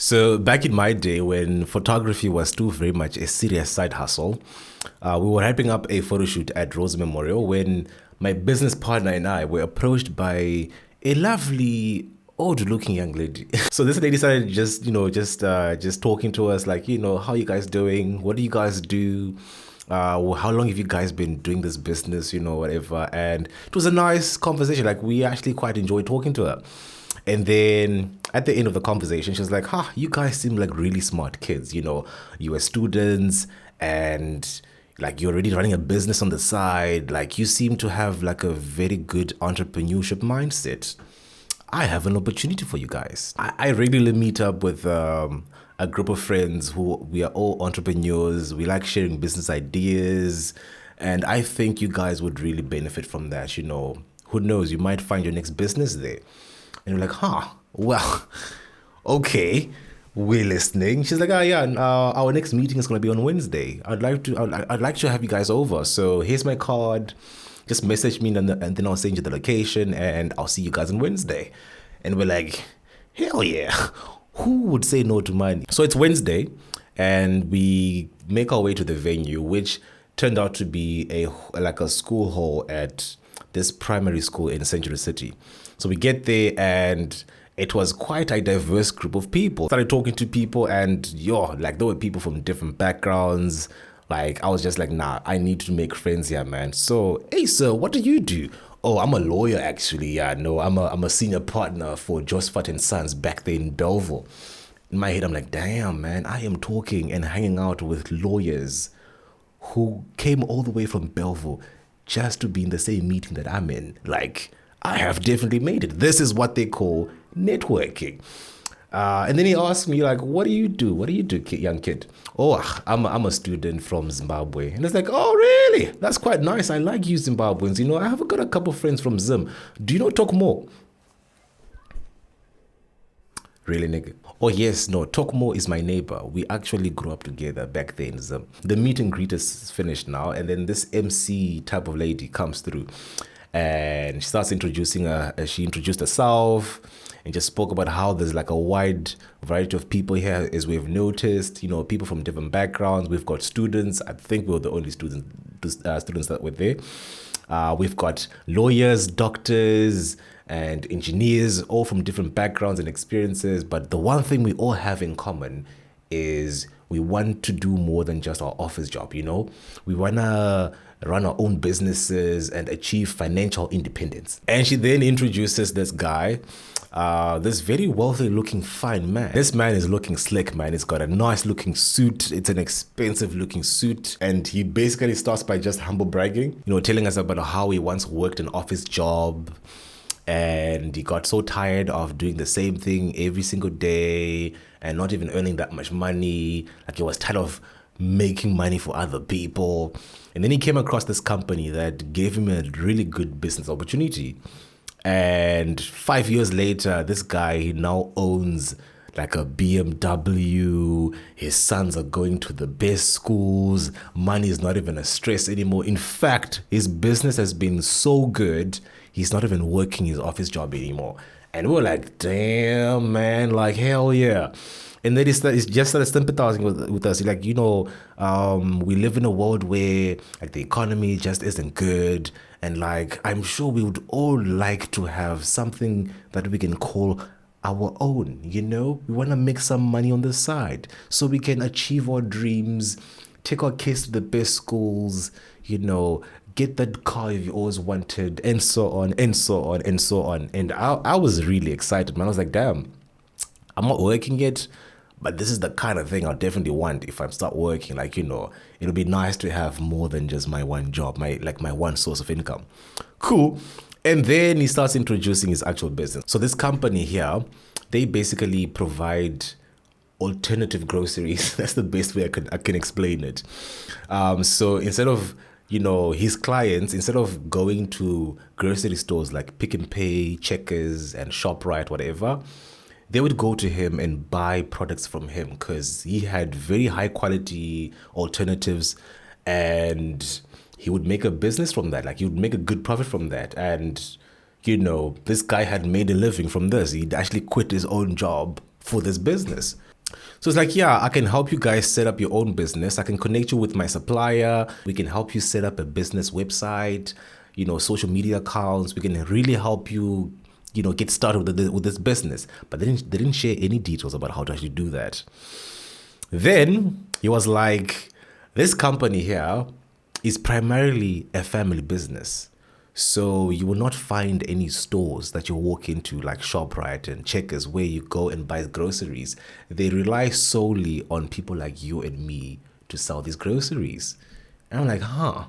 So back in my day when photography was still very much a serious side hustle, we were wrapping up a photo shoot at Rose Memorial when my business partner and I were approached by a lovely old-looking young lady. So this lady started just talking to us like, how you guys doing? What do you guys do? How long have you guys been doing this business? Whatever. And it was a nice conversation. Like we actually quite enjoyed talking to her. And then at the end of the conversation, she was like, you guys seem like really smart kids. You were students and like you're already running a business on the side. Like you seem to have like a very good entrepreneurship mindset. I have an opportunity for you guys. I regularly meet up with a group of friends who we are all entrepreneurs. We like sharing business ideas. And I think you guys would really benefit from that. Who knows? You might find your next business there. And you're like, well, okay, we're listening. She's like, yeah, our next meeting is going to be on Wednesday. I'd like to have you guys over. So here's my card. Just message me and then I'll send you the location and I'll see you guys on Wednesday. And we're like, hell yeah. Who would say no to money? So it's Wednesday and we make our way to the venue, which turned out to be a school hall at this primary school in Century City. So we get there and it was quite a diverse group of people. Started talking to people and there were people from different backgrounds. Like I was just like, nah, I need to make friends here, man. So, hey sir, what do you do? Oh, I'm a lawyer actually. Yeah, no, I'm a senior partner for Josephat and Sons back there in Belleville. In my head, I'm like, damn, man, I am talking and hanging out with lawyers who came all the way from Belleville just to be in the same meeting that I'm in. Like, I have definitely made it. This is what they call networking. And then he asked me, like, what do you do? What do you do, young kid? Oh, I'm a student from Zimbabwe. And it's like, oh, really? That's quite nice. I like you Zimbabweans. I have got a couple of friends from Zim. Do you know Talk More? Really, nigga? Oh, yes, no. Talk More is my neighbor. We actually grew up together back then in Zim. The meet and greet is finished now. And then this MC type of lady comes through. And she starts introducing her. She introduced herself and just spoke about how there's like a wide variety of people here, as we've noticed. People from different backgrounds. We've got students. I think we were the only students that were there. We've got lawyers, doctors, and engineers, all from different backgrounds and experiences. But the one thing we all have in common is we want to do more than just our office job. We want to run our own businesses and achieve financial independence. And she then introduces this guy, this very wealthy looking fine man. This man is looking slick, man. He's got a nice looking suit. It's an expensive looking suit. And he basically starts by just humble bragging, telling us about how he once worked an office job and he got so tired of doing the same thing every single day and not even earning that much money. Like he was tired of making money for other people. And then he came across this company that gave him a really good business opportunity. And 5 years later, this guy, he now owns like a BMW. His sons are going to the best schools. Money is not even a stress anymore. In fact, his business has been so good, he's not even working his office job anymore. And we're like, damn, man, like, hell yeah. And then it's just started sympathizing with us. Like, we live in a world where like the economy just isn't good. And like, I'm sure we would all like to have something that we can call our own, We want to make some money on the side so we can achieve our dreams, take our kids to the best schools, get that car you've always wanted, and so on, and so on, and so on. And I was really excited, man. I was like, damn, I'm not working yet, but this is the kind of thing I'll definitely want if I start working. Like, it'll be nice to have more than just my one job, my one source of income. Cool. And then he starts introducing his actual business. So this company here, they basically provide alternative groceries. That's the best way I can explain it. So instead of, his clients, instead of going to grocery stores like Pick and Pay, Checkers, and ShopRite, whatever, they would go to him and buy products from him because he had very high quality alternatives and he would make a business from that. Like he would make a good profit from that. And, this guy had made a living from this. He'd actually quit his own job for this business. So it's like, yeah, I can help you guys set up your own business. I can connect you with my supplier. We can help you set up a business website, social media accounts. We can really help you, get started with this business. But they didn't share any details about how to actually do that. Then he was like, this company here is primarily a family business. So you will not find any stores that you walk into like ShopRite and Checkers where you go and buy groceries. They rely solely on people like you and me to sell these groceries. And I'm like,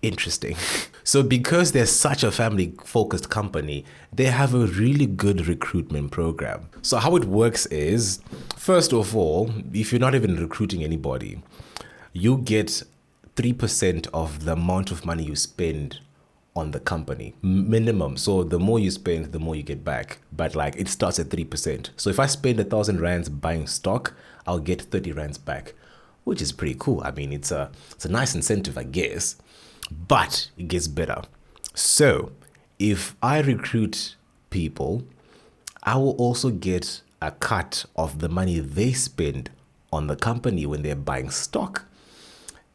interesting. So because they're such a family focused company, they have a really good recruitment program. So how it works is, first of all, if you're not even recruiting anybody, you get 3% of the amount of money you spend on the company minimum. So the more you spend, the more you get back. But like it starts at 3%. So if I spend 1,000 rands buying stock, I'll get 30 rands back, which is pretty cool. I mean, it's a nice incentive, I guess, but it gets better. So if I recruit people, I will also get a cut of the money they spend on the company when they're buying stock.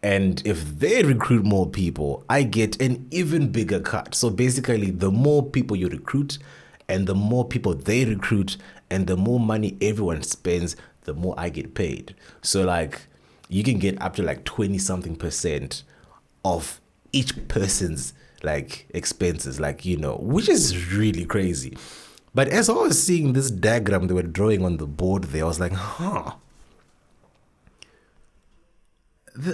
And if they recruit more people, I get an even bigger cut. So basically, the more people you recruit and the more people they recruit and the more money everyone spends, the more I get paid. So like you can get up to like 20-something% of each person's like expenses, like, which is really crazy. But as I was seeing this diagram they were drawing on the board there, I was like,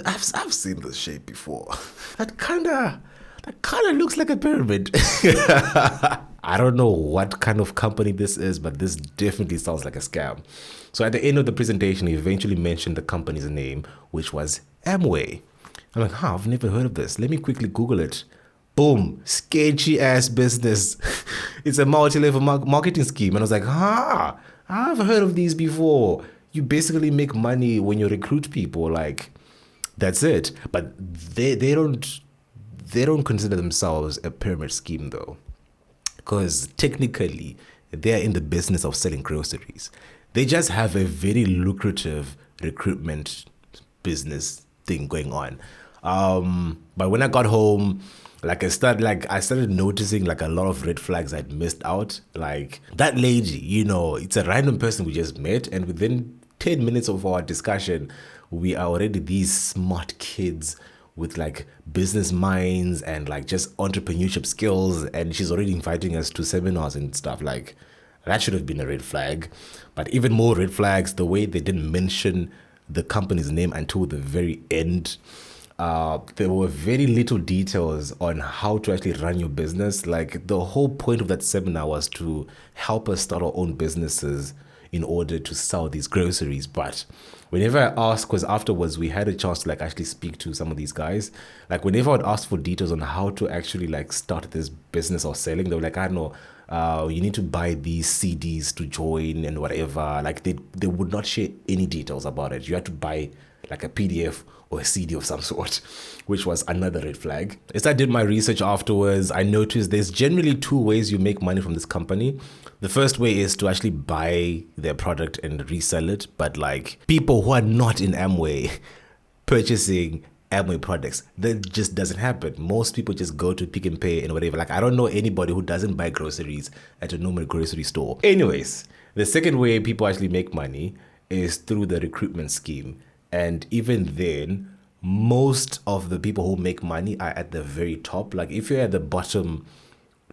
I've seen this shape before. That kind of looks like a pyramid. I don't know what kind of company this is, but this definitely sounds like a scam. So at the end of the presentation, he eventually mentioned the company's name, which was Amway. I'm like, I've never heard of this. Let me quickly Google it. Boom, sketchy ass business. It's a multi-level marketing scheme. And I was like, I've heard of these before. You basically make money when you recruit people, like, that's it. But they don't consider themselves a pyramid scheme though, because technically they're in the business of selling groceries. They just have a very lucrative recruitment business thing going on. But when I got home, I started noticing like a lot of red flags I'd missed out. Like that lady, it's a random person we just met, and within 10 minutes of our discussion, we are already these smart kids with like business minds and like just entrepreneurship skills, and she's already inviting us to seminars and stuff. Like that should have been a red flag. But even more red flags, the way they didn't mention the company's name until the very end. There were very little details on how to actually run your business. Like the whole point of that seminar was to help us start our own businesses in order to sell these groceries. But whenever I asked, because afterwards we had a chance to like actually speak to some of these guys, like whenever I'd ask for details on how to actually like start this business or selling, they were like, I don't know, you need to buy these CDs to join and whatever. Like they would not share any details about it. You had to buy like a PDF or a CD of some sort, which was another red flag. As I did my research afterwards, I noticed there's generally two ways you make money from this company. The first way is to actually buy their product and resell it, but like people who are not in Amway purchasing Amway products, that just doesn't happen. Most people just go to Pick and Pay and whatever. Like I don't know anybody who doesn't buy groceries at a normal grocery store. Anyways, the second way people actually make money is through the recruitment scheme. And even then, most of the people who make money are at the very top. Like if you're at the bottom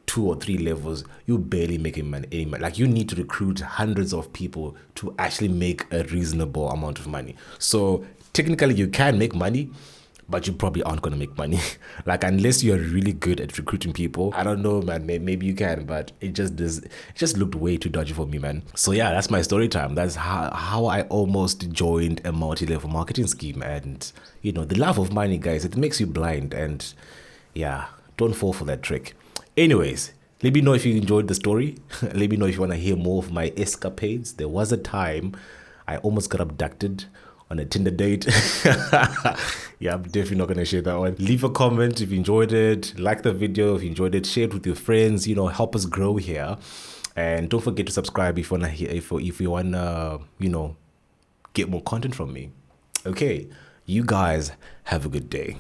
2 or 3 levels, you're barely making money. Like you need to recruit hundreds of people to actually make a reasonable amount of money. So technically you can make money, but you probably aren't going to make money. Like unless you're really good at recruiting people. I don't know, man. Maybe you can, but it just looked way too dodgy for me, man. So yeah, that's my story time. That's how I almost joined a multi-level marketing scheme. And the love of money, guys, it makes you blind. And yeah, don't fall for that trick. Anyways, let me know if you enjoyed the story. Let me know if you want to hear more of my escapades. There was a time I almost got abducted on a Tinder date. Yeah, I'm definitely not going to share that one. Leave a comment if you enjoyed it. Like the video if you enjoyed it. Share it with your friends. Help us grow here. And don't forget to subscribe if you wanna hear, if you wanna get more content from me. Okay, you guys have a good day.